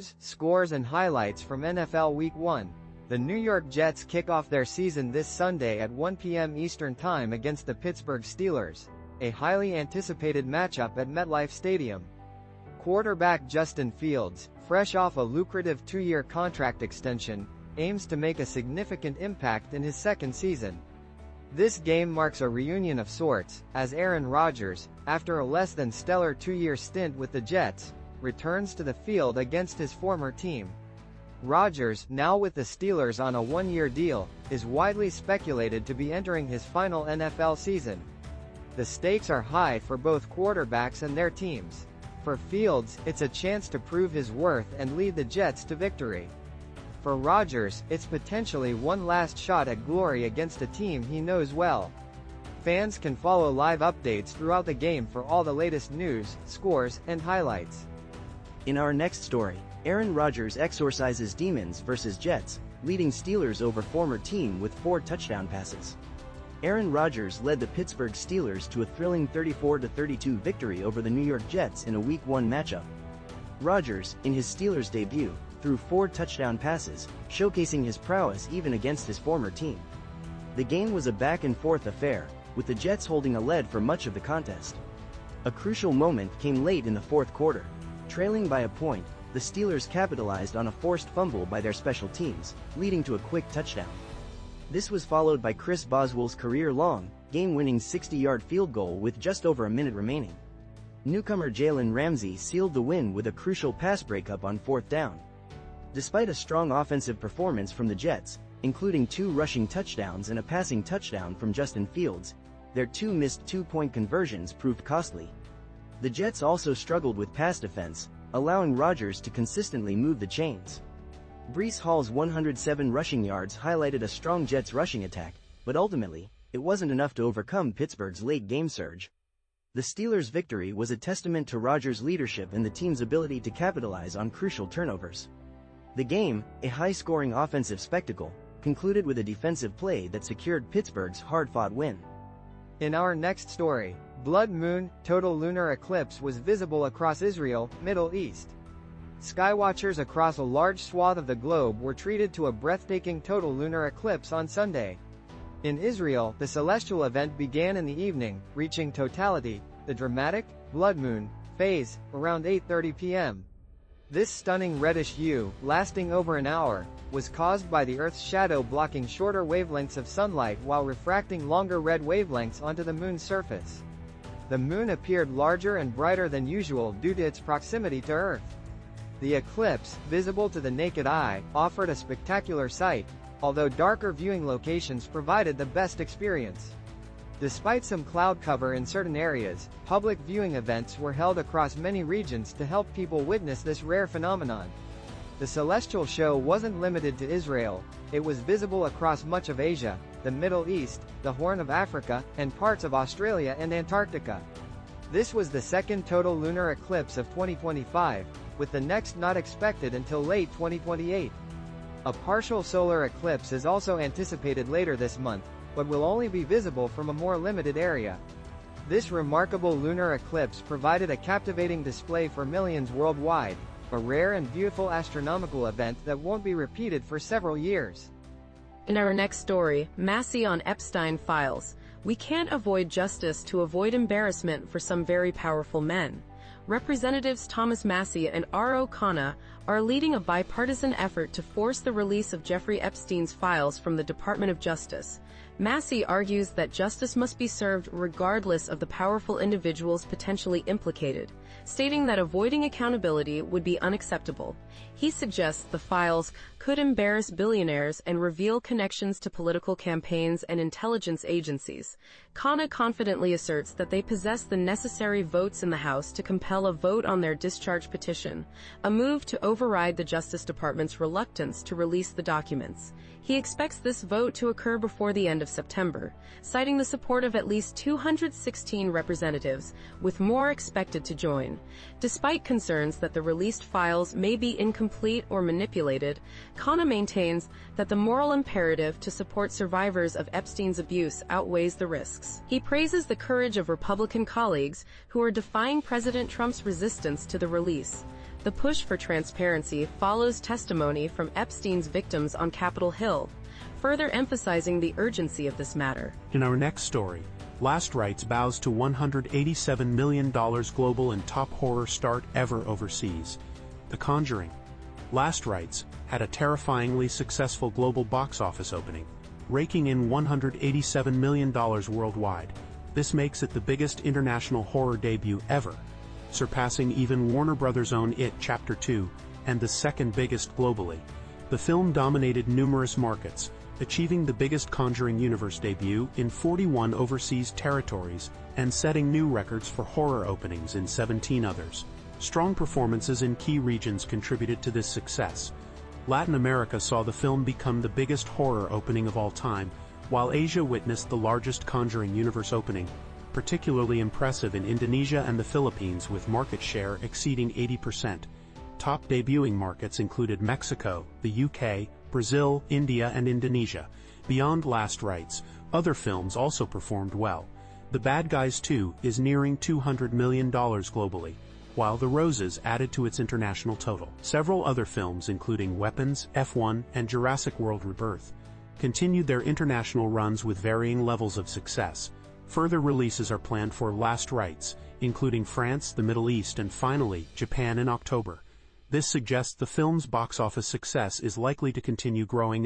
news, scores and highlights from NFL Week 1. The New York Jets kick off their season this Sunday at 1 p.m. Eastern Time against the Pittsburgh Steelers, a highly anticipated matchup at MetLife Stadium. Quarterback Justin Fields, fresh off a lucrative 2-year contract extension, aims to make a significant impact in his second season. This game marks a reunion of sorts, as Aaron Rodgers, after a less than stellar 2-year stint with the Jets, returns to the field against his former team. Rodgers, now with the Steelers on a 1-year deal, is widely speculated to be entering his final NFL season. The stakes are high for both quarterbacks and their teams. For Fields, it's a chance to prove his worth and lead the Jets to victory. For Rodgers, it's potentially one last shot at glory against a team he knows well. Fans can follow live updates throughout the game for all the latest news, scores, and highlights. In our next story, Aaron Rodgers exorcises demons versus Jets, leading Steelers over former team with 4 touchdown passes. Aaron Rodgers led the Pittsburgh Steelers to a thrilling 34-32 victory over the New York Jets in a Week 1 matchup. Rodgers, in his Steelers debut, threw 4 touchdown passes, showcasing his prowess even against his former team. The game was a back-and-forth affair, with the Jets holding a lead for much of the contest. A crucial moment came late in the fourth quarter. Trailing by a point, the Steelers capitalized on a forced fumble by their special teams, leading to a quick touchdown. This was followed by Chris Boswell's career-long, game-winning 60-yard field goal with just over a minute remaining. Newcomer Jalen Ramsey sealed the win with a crucial pass breakup on 4th down. Despite a strong offensive performance from the Jets, including 2 rushing touchdowns and a passing touchdown from Justin Fields, their 2 missed 2-point conversions proved costly. The Jets also struggled with pass defense, allowing Rodgers to consistently move the chains. Breece Hall's 107 rushing yards highlighted a strong Jets rushing attack, but ultimately, it wasn't enough to overcome Pittsburgh's late-game surge. The Steelers' victory was a testament to Rodgers' leadership and the team's ability to capitalize on crucial turnovers. The game, a high-scoring offensive spectacle, concluded with a defensive play that secured Pittsburgh's hard-fought win. In our next story, blood moon, total lunar eclipse was visible across Israel, Middle East. Skywatchers across a large swath of the globe were treated to a breathtaking total lunar eclipse on Sunday. In Israel, the celestial event began in the evening, reaching totality, the dramatic, blood moon, phase, around 8:30 p.m. This stunning reddish hue, lasting over an hour, was caused by the Earth's shadow blocking shorter wavelengths of sunlight while refracting longer red wavelengths onto the moon's surface. The moon appeared larger and brighter than usual due to its proximity to Earth. The eclipse, visible to the naked eye, offered a spectacular sight, although darker viewing locations provided the best experience. Despite some cloud cover in certain areas, public viewing events were held across many regions to help people witness this rare phenomenon. The celestial show wasn't limited to Israel, it was visible across much of Asia, the Middle East, the Horn of Africa, and parts of Australia and Antarctica. This was the second total lunar eclipse of 2025, with the next not expected until late 2028. A partial solar eclipse is also anticipated later this month, but will only be visible from a more limited area. This remarkable lunar eclipse provided a captivating display for millions worldwide, a rare and beautiful astronomical event that won't be repeated for several years. In our next story, Massie on Epstein files. We can't avoid justice to avoid embarrassment for some very powerful men. Representatives Thomas Massie and R. O'Connor are leading a bipartisan effort to force the release of Jeffrey Epstein's files from the Department of Justice. Massie argues that justice must be served regardless of the powerful individuals potentially implicated, stating that avoiding accountability would be unacceptable. He suggests the files could embarrass billionaires and reveal connections to political campaigns and intelligence agencies. Khanna confidently asserts that they possess the necessary votes in the House to compel a vote on their discharge petition, a move to override the Justice Department's reluctance to release the documents. He expects this vote to occur before the end of September, citing the support of at least 216 representatives, with more expected to join. Despite concerns that the released files may be incomplete or manipulated, Khanna maintains that the moral imperative to support survivors of Epstein's abuse outweighs the risks. He praises the courage of Republican colleagues who are defying President Trump's resistance to the release. The push for transparency follows testimony from Epstein's victims on Capitol Hill, further emphasizing the urgency of this matter. In our next story, Last Rites bows to $187 million global and top horror start ever overseas. The Conjuring. Last Rites had a terrifyingly successful global box office opening, raking in $187 million worldwide. This makes it the biggest international horror debut ever, surpassing even Warner Bros.' own It Chapter 2, and the second biggest globally. The film dominated numerous markets, achieving the biggest Conjuring universe debut in 41 overseas territories and setting new records for horror openings in 17 others. Strong performances in key regions contributed to this success. Latin America saw the film become the biggest horror opening of all time, while Asia witnessed the largest Conjuring universe opening, particularly impressive in Indonesia and the Philippines with market share exceeding 80%. Top debuting markets included Mexico, the UK, Brazil, India and Indonesia. Beyond Last Rites, other films also performed well. The Bad Guys 2 is nearing $200 million globally, while The Roses added to its international total. Several other films including Weapons, F1 and Jurassic World Rebirth continued their international runs with varying levels of success. Further releases are planned for Last Rites, including France, the Middle East and finally, Japan in October. This suggests the film's box office success is likely to continue growing